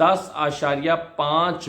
10.5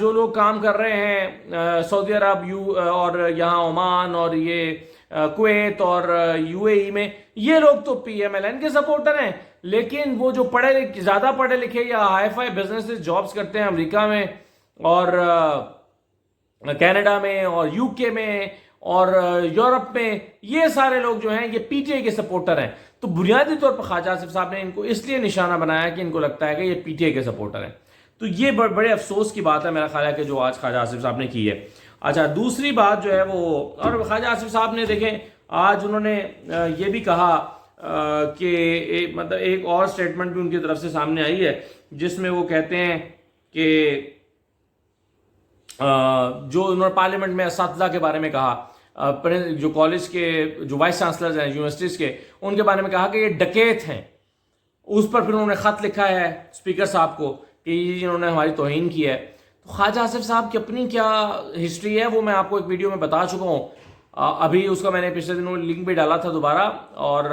جو لوگ کام کر رہے ہیں سعودی عرب اور یہاں عمان اور یہ کویت اور یو اے ای میں، یہ لوگ تو پی ایم ایل این کے سپورٹر ہیں، لیکن وہ جو زیادہ پڑھے لکھے یا ہائی فائی بزنس جابز کرتے ہیں امریکہ میں اور کینیڈا میں اور یو کے میں اور یورپ میں، یہ سارے لوگ جو ہیں یہ پی ٹی آئی کے سپورٹر ہیں۔ تو بنیادی طور پر خواجہ آصف صاحب نے ان کو اس لیے نشانہ بنایا کہ ان کو لگتا ہے کہ یہ پی ٹی آئی کے سپورٹر ہیں۔ تو یہ بڑے افسوس کی بات ہے میرا خیال ہے کہ جو آج خواجہ آصف صاحب نے کی ہے۔ اچھا، دوسری بات جو ہے وہ، اور خواجہ آصف صاحب نے دیکھیں آج انہوں نے یہ بھی کہا کہ مطلب ایک اور سٹیٹمنٹ بھی ان کی طرف سے سامنے آئی ہے جس میں وہ کہتے ہیں کہ جو انہوں نے پارلیمنٹ میں اساتذہ کے بارے میں کہا، جو کالج کے جو وائس چانسلرز ہیں یونیورسٹیز کے، ان کے بارے میں کہا کہ یہ ڈکیت ہیں۔ اس پر پھر انہوں نے خط لکھا ہے اسپیکر صاحب کو کہ انہوں نے ہماری توہین کی ہے۔ تو خواجہ آصف صاحب کی اپنی کیا ہسٹری ہے وہ میں آپ کو ایک ویڈیو میں بتا چکا ہوں، ابھی اس کا میں نے پچھلے دنوں لنک بھی ڈالا تھا دوبارہ، اور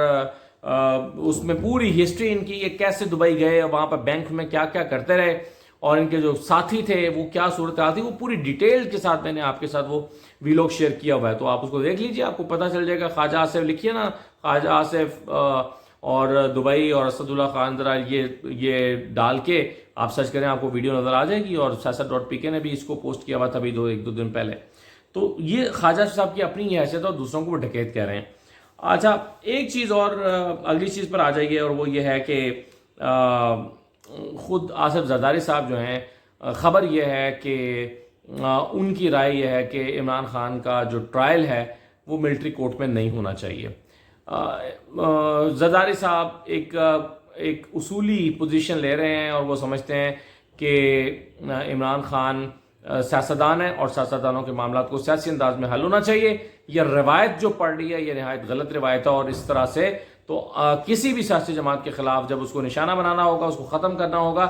اس میں پوری ہسٹری ان کی، یہ کیسے دبئی گئے، وہاں پر بینک میں کیا کیا کرتے رہے، اور ان کے جو ساتھی تھے وہ کیا صورتحال تھی، وہ پوری ڈیٹیل کے ساتھ میں نے آپ کے ساتھ وہ ویلوگ شیئر کیا ہوا ہے، تو آپ اس کو دیکھ لیجئے، آپ کو پتہ چل جائے گا۔ خواجہ آصف لکھیے نا، خواجہ آصف اور دبئی اور اسد اللہ خان، ذرا یہ ڈال کے آپ سرچ کریں، آپ کو ویڈیو نظر آ جائے گی، اور سیاست.pk نے بھی اس کو پوسٹ کیا ہوا تھا ابھی ایک دو دن پہلے۔ تو یہ خواجہ صاحب کی اپنی یہ حیثیت ہے، اور دوسروں کو وہ ڈکیت کہہ رہے ہیں۔ اچھا، ایک چیز اور، اگلی چیز پر آ جائیے، اور وہ یہ ہے کہ خود آصف زرداری صاحب جو ہیں، خبر یہ ہے کہ ان کی رائے یہ ہے کہ عمران خان کا جو ٹرائل ہے وہ ملٹری کورٹ میں نہیں ہونا چاہیے۔ زرداری صاحب ایک اصولی پوزیشن لے رہے ہیں، اور وہ سمجھتے ہیں کہ عمران خان سیاستدان ہیں، اور سیاستدانوں کے معاملات کو سیاسی انداز میں حل ہونا چاہیے۔ یہ روایت جو پڑھ رہی ہے یہ نہایت غلط روایت ہے، اور اس طرح سے تو کسی بھی سیاسی جماعت کے خلاف جب اس کو نشانہ بنانا ہوگا، اس کو ختم کرنا ہوگا،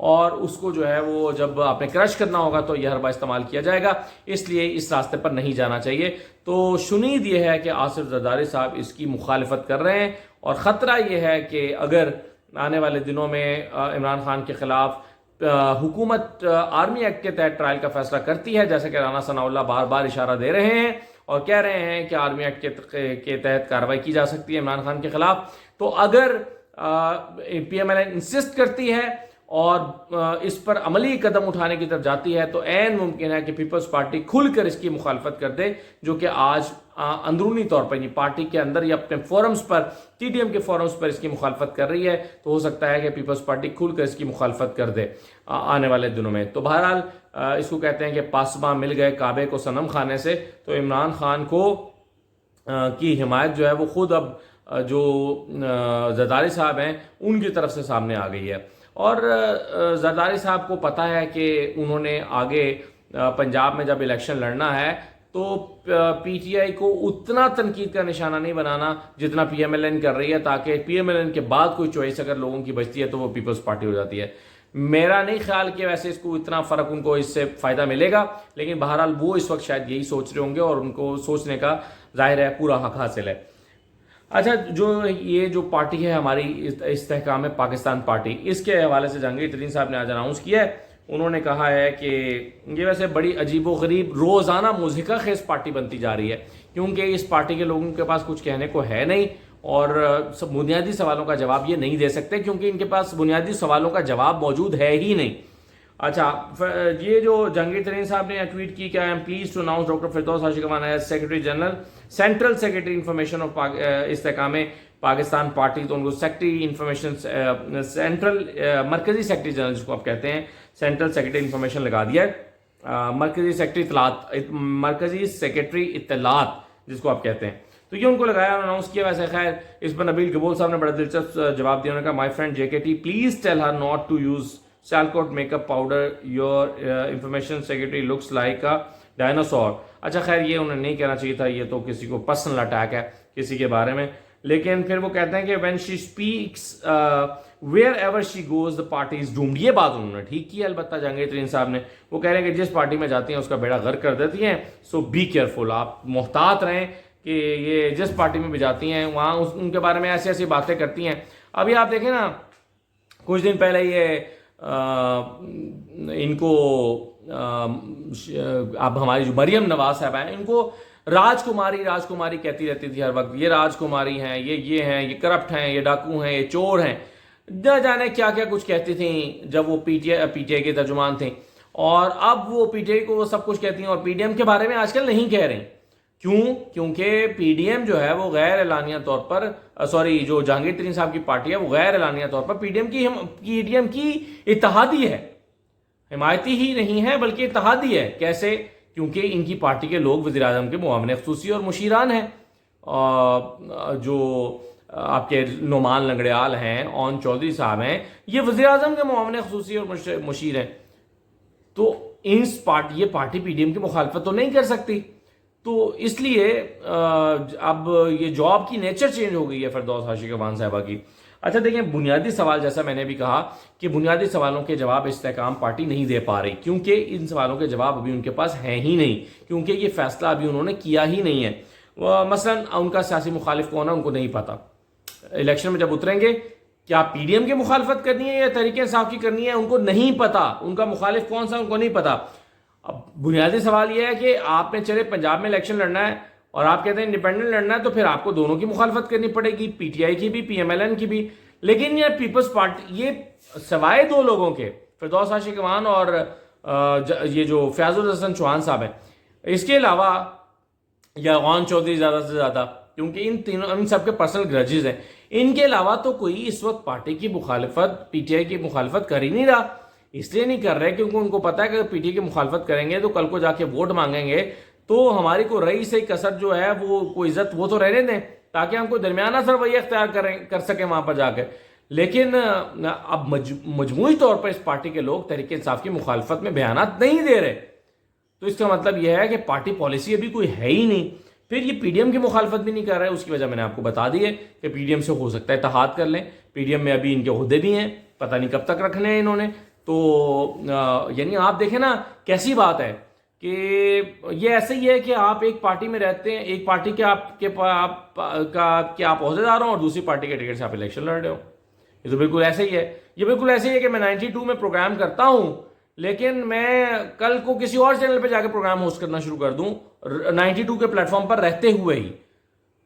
اور اس کو جو ہے وہ جب آپ نے کرش کرنا ہوگا تو یہ حربہ استعمال کیا جائے گا، اس لیے اس راستے پر نہیں جانا چاہیے۔ تو شنید یہ ہے کہ آصف زرداری صاحب اس کی مخالفت کر رہے ہیں، اور خطرہ یہ ہے کہ اگر آنے والے دنوں میں عمران خان کے خلاف حکومت آرمی ایکٹ کے تحت ٹرائل کا فیصلہ کرتی ہے، جیسے کہ رانا ثناء اللہ بار بار اشارہ دے رہے ہیں اور کہہ رہے ہیں کہ آرمی ایکٹ کے تحت کارروائی کی جا سکتی ہے عمران خان کے خلاف، تو اگر P M L N insist کرتی ہے اور اس پر عملی قدم اٹھانے کی طرف جاتی ہے، تو عین ممکن ہے کہ پیپلز پارٹی کھل کر اس کی مخالفت کر دے، جو کہ آج اندرونی طور پر یہ پارٹی کے اندر یا اپنے فورمز پر، ٹی ڈی ایم کے فورمز پر اس کی مخالفت کر رہی ہے۔ تو ہو سکتا ہے کہ پیپلز پارٹی کھل کر اس کی مخالفت کر دے آنے والے دنوں میں۔ تو بہرحال اس کو کہتے ہیں کہ پاسباں مل گئے کعبے کو صنم خانے سے، تو عمران خان کو کی حمایت جو ہے وہ خود اب جو زرداری صاحب ہیں ان کی طرف سے سامنے آ گئی ہے، اور زرداری صاحب کو پتہ ہے کہ انہوں نے آگے پنجاب میں جب الیکشن لڑنا ہے تو پی ٹی آئی کو اتنا تنقید کا نشانہ نہیں بنانا جتنا پی ایم ایل این کر رہی ہے، تاکہ پی ایم ایل این کے بعد کوئی چوائس اگر لوگوں کی بچتی ہے تو وہ پیپلز پارٹی ہو جاتی ہے۔ میرا نہیں خیال کہ ویسے اس کو اتنا فرق ان کو اس سے فائدہ ملے گا، لیکن بہرحال وہ اس وقت شاید یہی سوچ رہے ہوں گے، اور ان کو سوچنے کا ظاہر ہے پورا حق حاصل ہے۔ اچھا، یہ جو پارٹی ہے ہماری استحکام پاکستان پارٹی، اس کے حوالے سے جہانگیر ترین صاحب نے آج اناؤنس کیا ہے۔ انہوں نے کہا ہے کہ یہ ویسے بڑی عجیب و غریب روزانہ مضحکہ خیز پارٹی بنتی جا رہی ہے، کیونکہ اس پارٹی کے لوگوں کے پاس کچھ کہنے کو ہے نہیں، اور بنیادی سوالوں کا جواب یہ نہیں دے سکتے، کیونکہ ان کے پاس بنیادی سوالوں کا جواب موجود ہے ہی نہیں۔ اچھا، یہ جو جہانگیر ترین صاحب نے ٹویٹ کی کہ I am pleased to announce doctor Firdous Hashmi as secretary general central secretary information of Istehkam Pakistan party, تو ان کو سیکرٹری انفارمیشن سینٹرل مرکزی سیکرٹری جنرل جس کو آپ کہتے ہیں، سینٹرل سیکرٹری انفارمیشن لگا دیا ہے، مرکزی سیکرٹری اطلاعات جس کو آپ کہتے ہیں، تو یہ ان کو لگایا اور اناؤنس کیا۔ ویسے خیر اس پر نبیل قبول صاحب نے بڑا دلچسپ جواب دیا، انہوں نے کہا مائی friend J K T please tell her not to use Sialkot make up powder, your information secretary looks like a dinosaur. اچھا خیر یہ انہیں نہیں کہنا چاہیے تھا، یہ تو کسی کو پرسنل اٹیک ہے کسی کے بارے میں، لیکن پھر وہ کہتے ہیں کہ when she speaks wherever she goes the party is doomed. یہ بات انہوں نے ٹھیک کی البتہ جہانگیر ترین صاحب نے، وہ کہہ رہے ہیں کہ جس پارٹی میں جاتی ہیں اس کا بیڑا غرق کر دیتی ہیں، سو بی کیئرفل، آپ محتاط رہیں کہ یہ جس پارٹی میں بھی جاتی ہیں وہاں ان کے بارے میں ایسی ایسی باتیں کرتی ہیں۔ ابھی آپ دیکھیں نا، کچھ دن پہلے یہ ان کو اب ہماری جو مریم نواز صاحب ہیں ان کو راجکماری کہتی رہتی تھی ہر وقت، یہ راجکماری ہیں، یہ ہیں، یہ کرپٹ ہیں، یہ ڈاکو ہیں، یہ چور ہیں، نہ جانے کیا کیا کچھ کہتی تھیں جب وہ پی ٹی آئی کے ترجمان تھیں، اور اب وہ پی ٹی آئی کو وہ سب کچھ کہتی ہیں اور پی ڈی ایم کے بارے میں آج کل نہیں کہہ رہے. کیونکہ پی ڈی ایم جو ہے وہ غیر اعلانیہ طور پر جو جہانگیر ترین صاحب کی پارٹی ہے وہ غیر اعلانیہ طور پر پی ڈی ایم کی اتحادی ہے، حمایتی ہی نہیں ہے بلکہ اتحادی ہے. کیسے؟ کیونکہ ان کی پارٹی کے لوگ وزیر اعظم کے معاون خصوصی اور مشیران ہیں، جو آپ کے نعمان لنگڑیال ہیں، اون چودھری صاحب ہیں، یہ وزیر اعظم کے معاون خصوصی اور مشیر ہیں. تو یہ پارٹی پی ڈی ایم کی مخالفت تو نہیں کر سکتی. تو اس لیے اب یہ جاب کی نیچر چینج ہو گئی ہے فردوس حاشقوان صاحبہ کی. اچھا دیکھیں، بنیادی سوال جیسا میں نے بھی کہا کہ بنیادی سوالوں کے جواب استحکام پارٹی نہیں دے پا رہی، کیونکہ ان سوالوں کے جواب ابھی ان کے پاس ہیں ہی نہیں، کیونکہ یہ فیصلہ ابھی انہوں نے کیا ہی نہیں ہے. مثلا ان کا سیاسی مخالف کون ہے ان کو نہیں پتا. الیکشن میں جب اتریں گے کیا پی ڈی ایم کی مخالفت کرنی ہے یا تحریک انصاف کی کرنی ہے ان کو نہیں پتا، ان کا مخالف کون سا ان کو نہیں پتا. اب بنیادی سوال یہ ہے کہ آپ نے چلے پنجاب میں الیکشن لڑنا ہے اور آپ کہتے ہیں انڈیپینڈنٹ لڑنا ہے، تو پھر آپ کو دونوں کی مخالفت کرنی پڑے گی، پی ٹی آئی کی بھی، پی ایم ایل این کی بھی. لیکن یہ پیپلز پارٹی، یہ سوائے دو لوگوں کے، فردوس حاشقوان اور یہ جو فیاض الحسن چوہان صاحب ہیں، اس کے علاوہ یا اون چودھری زیادہ سے زیادہ، کیونکہ ان سب کے پرسنل گرجز ہیں، ان کے علاوہ تو کوئی اس وقت پارٹی کی مخالفت، پی ٹی آئی کی مخالفت کر ہی نہیں رہا. اس لیے نہیں کر رہے کیونکہ ان کو پتا ہے کہ اگر پی ٹی آئی کی مخالفت کریں گے تو کل کو جا کے ووٹ مانگیں گے تو ہماری کو رئیس کثر جو ہے وہ کوئی عزت وہ تو رہنے دیں تاکہ ہم کوئی درمیانہ سرویہ اختیار کر سکیں وہاں پر جا کے. لیکن اب مجموعی طور پر اس پارٹی کے لوگ تحریک انصاف کی مخالفت میں بیانات نہیں دے رہے، تو اس کا مطلب یہ ہے کہ پارٹی پالیسی ابھی کوئی ہے ہی نہیں. پھر یہ پی ڈی ایم کی مخالفت بھی نہیں کر رہے، اس کی وجہ میں نے آپ کو بتا دی ہے کہ پی ڈی ایم سے ہو سکتا ہے اتحاد کر لیں. پی ڈی ایم میں ابھی ان کے عہدے بھی ہیں، پتہ نہیں کب تک رکھنے ہیں انہوں نے. تو یعنی آپ دیکھیں نا کیسی بات ہے کہ یہ ایسے ہی ہے کہ آپ ایک پارٹی میں رہتے ہیں، ایک پارٹی کے آپ عہدے دار ہوں اور دوسری پارٹی کے ٹکٹ سے آپ الیکشن لڑ رہے ہو. یہ تو بالکل ایسے ہی ہے. یہ بالکل ایسے ہی ہے کہ میں 92 میں پروگرام کرتا ہوں لیکن میں کل کو کسی اور چینل پہ جا کے پروگرام ہوسٹ کرنا شروع کر دوں 92 کے پلیٹ فارم پر رہتے ہوئے ہی.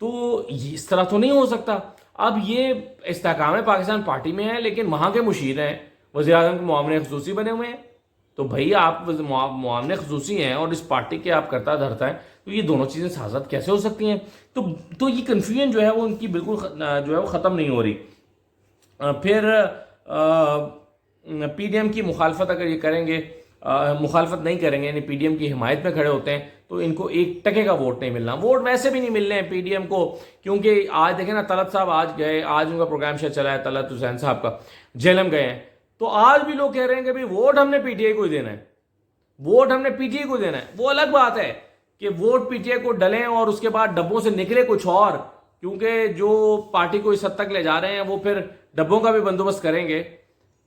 تو اس طرح تو نہیں ہو سکتا. اب یہ استحکام پاکستان پارٹی میں ہے لیکن وہاں کے مشیر ہیں، وزیر اعظم کے معاون خصوصی بنے ہوئے ہیں. تو بھائی آپ معاون خصوصی ہیں اور اس پارٹی کے آپ کرتا دھرتا ہے، تو یہ دونوں چیزیں سازت کیسے ہو سکتی ہیں؟ تو یہ کنفیوژن جو ہے وہ ان کی بالکل جو ہے وہ ختم نہیں ہو رہی. پھر پی ڈی ایم کی مخالفت اگر یہ کریں گے، مخالفت نہیں کریں گے یعنی پی ڈی ایم کی حمایت میں کھڑے ہوتے ہیں تو ان کو ایک ٹکے کا ووٹ نہیں ملنا. ووٹ ویسے بھی نہیں ملنے ہیں پی ڈی ایم کو، کیونکہ آج دیکھیں نا طلعت صاحب آج گئے، آج ان کا پروگرام شاید چلا ہے، طلعت حسین صاحب کا، جیلم گئے ہیں. تو آج بھی لوگ کہہ رہے ہیں کہ ووٹ ہم نے پی ٹی آئی کو دینا ہے، ووٹ ہم نے پی ٹی آئی کو دینا ہے. وہ الگ بات ہے کہ ووٹ پی ٹی آئی کو ڈلیں اور اس کے بعد ڈبوں سے نکلے کچھ اور، کیونکہ جو پارٹی کو اس حد تک لے جا رہے ہیں وہ پھر ڈبوں کا بھی بندوبست کریں گے.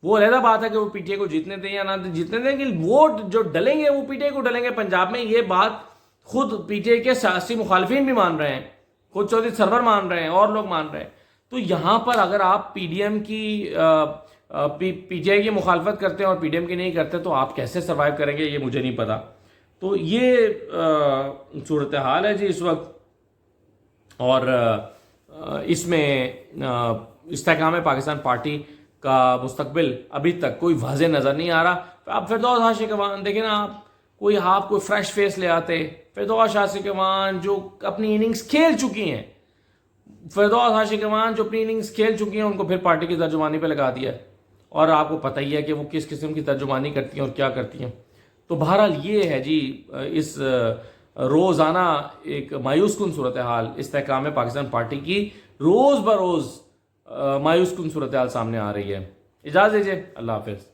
وہ علیحدہ بات ہے کہ وہ پی ٹی آئی کو جیتنے دیں یا نہ جیتنے دیں، کہ ووٹ جو ڈلیں گے وہ پی ٹی آئی کو ڈلیں گے پنجاب میں. یہ بات خود پی ٹی آئی کے سیاسی مخالفین بھی مان رہے ہیں، خود چودھری سرور مان رہے ہیں اور لوگ مان رہے ہیں. تو یہاں پر اگر آپ پی ڈی ایم کی پی ٹی آئی کی مخالفت کرتے ہیں اور پی ڈی ایم کی نہیں کرتے تو آپ کیسے سروائیو کریں گے یہ مجھے نہیں پتا. تو یہ صورتحال ہے جی اس وقت. اور اس میں استحکام پاکستان پارٹی کا مستقبل ابھی تک کوئی واضح نظر نہیں آ رہا. اب فردوس حاشقوان دیکھیں نا، آپ کوئی فریش فیس لے آتے. فردوس حاشقوان جو اپنی اننگز کھیل چکی ہیں، فردوس حاشقوان جو اپنی اننگز کھیل چکی ہیں ان کو پھر پارٹی کی ترجمانی پہ لگا دیا ہے. اور آپ کو پتہ ہی ہے کہ وہ کس قسم کی ترجمانی کرتی ہیں اور کیا کرتی ہیں. تو بہرحال یہ ہے جی اس روزانہ ایک مایوس کن صورتحال استحکام پاکستان پارٹی کی روز بروز مایوس کن صورتحال سامنے آ رہی ہے. اجازت دیجیے، اللہ حافظ.